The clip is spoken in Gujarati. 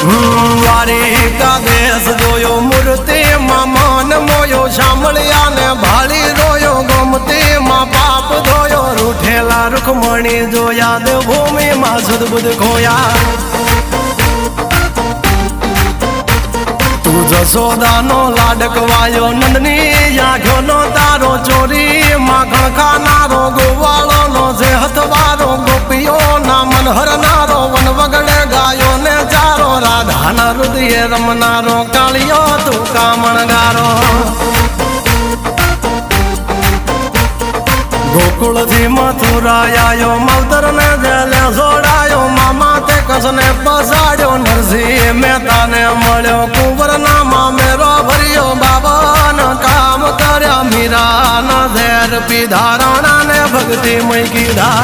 દ્વારિકા દેશ જોયો મૂર્તિમાં મન મોયો સાંભળ્યા ને ભાળી રોયો ગોમતીમાં પાપ ધોયો રૂઠેલા રૂખમણી જોયા દેવભૂમિમાં સદબુદ્ધ ખોયા તું જશોદાનો લાડકવાયો નંદની આંખોનો તારો ચોરી માખણ ખાનારો ગોવાળોનો જે હથવારો ગોપીઓના મન હરનારો વન વગડે ગાયો ને ચારો રાધાના હૃદયે રમનારો કાળિયો તું કામણગારો ગોકુળથી મથુરા આયો માવતર ને જેલે જોડાયો મામા તે કસને પસાડ્યો નરસિંહ મહેતાને મળ્યો કુંવરના મામેરો ભર્યો બાબાના કામ કર્યા મીરાના ઝેર પીધા રાણાને ભક્તિ મય કીધા